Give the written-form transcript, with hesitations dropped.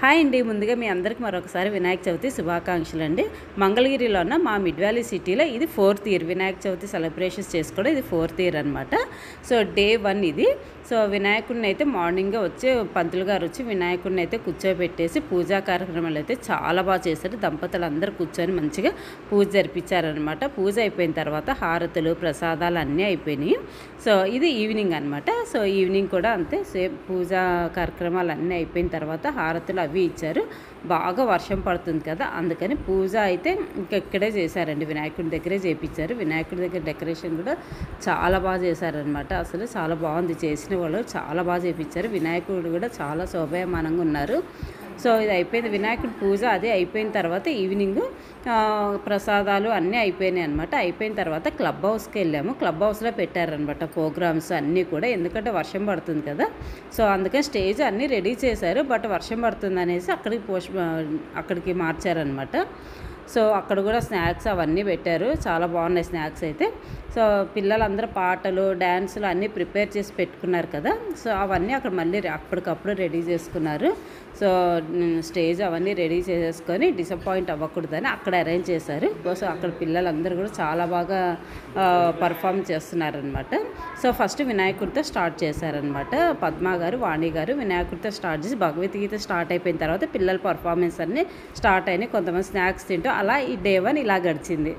Hi అండి. ముందుగా మీ అందరికి మరొకసారి వినాయక చవితి శుభాకాంక్షలు అండి. మంగళగిరిలో ఉన్న మా మిడ్ వ్యాలీ సిటీలో ఇది 4th year Vinayaka Chavithi celebrations చేసుకోవడం. ఇది 4th ఇయర్ అనమాట. సో డే 1 ఇది. సో వినాయకుడిని అయితే మార్నింగే వచ్చి పంతులు గారు వచ్చి వినాయకుడిని అయితే కూర్చోబెట్టేసి పూజా కార్యక్రమాలు అయితే చాలా బాగా చేశారు. దంపతులు అందరూ కూర్చొని మంచిగా పూజ జరిపించారనమాట. పూజ అయిపోయిన తర్వాత హారతులు ప్రసాదాలు అన్నీ అయిపోయినాయి. సో ఇది ఈవినింగ్ అనమాట. సో ఈవినింగ్ కూడా అంతే సేమ్ పూజా కార్యక్రమాలు అన్నీ అయిపోయిన తర్వాత హారతులు అవి ఇచ్చారు. బాగా వర్షం పడుతుంది కదా, అందుకని పూజ అయితే ఇక్కడే చేశారండి. వినాయకుడి దగ్గరే చేయించారు. వినాయకుడి దగ్గర డెకరేషన్ కూడా చాలా బాగా చేశారనమాట. అసలు చాలా బాగుంది. చేసిన వాళ్ళు చాలా బాగా చేయించారు. వినాయకుడు కూడా చాలా శోభాయమానంగా ఉన్నారు. సో ఇది అయిపోయింది. వినాయకుడి పూజ అదే అయిపోయిన తర్వాత ఈవినింగ్ ప్రసాదాలు అన్నీ అయిపోయినాయి అనమాట. అయిపోయిన తర్వాత క్లబ్ హౌస్కి వెళ్ళాము. క్లబ్ హౌస్లో పెట్టారనమాట ప్రోగ్రామ్స్ అన్నీ కూడా. ఎందుకంటే వర్షం పడుతుంది కదా, సో అందుకని స్టేజ్ అన్నీ రెడీ చేశారు. బట్ వర్షం పడుతుంది అనేసి అక్కడికి మార్చారనమాట. సో అక్కడ కూడా స్నాక్స్ అవన్నీ పెట్టారు. చాలా బాగున్నాయి స్నాక్స్ అయితే. సో పిల్లలందరూ పాటలు డ్యాన్సులు అన్నీ ప్రిపేర్ చేసి పెట్టుకున్నారు కదా, సో అవన్నీ అక్కడ మళ్ళీ అప్పటికప్పుడు రెడీ చేసుకున్నారు. సో స్టేజ్ అవన్నీ రెడీ చేసేసుకొని డిసప్పాయింట్ అవ్వకూడదని అక్కడ అరేంజ్ చేశారు. సో అక్కడ పిల్లలందరూ కూడా చాలా బాగా పర్ఫామ్ చేస్తున్నారనమాట. సో ఫస్ట్ వినాయకుడితో స్టార్ట్ చేశారనమాట. పద్మ గారు వాణి గారు వినాయకుడితో స్టార్ట్ చేసి భగవద్గీత స్టార్ట్ అయిపోయిన తర్వాత పిల్లల పర్ఫార్మెన్స్ అన్నీ స్టార్ట్ అయినాయి. కొంతమంది స్నాక్స్ తింటూ అలా ఈ డే 1 ఇలా గడిచింది.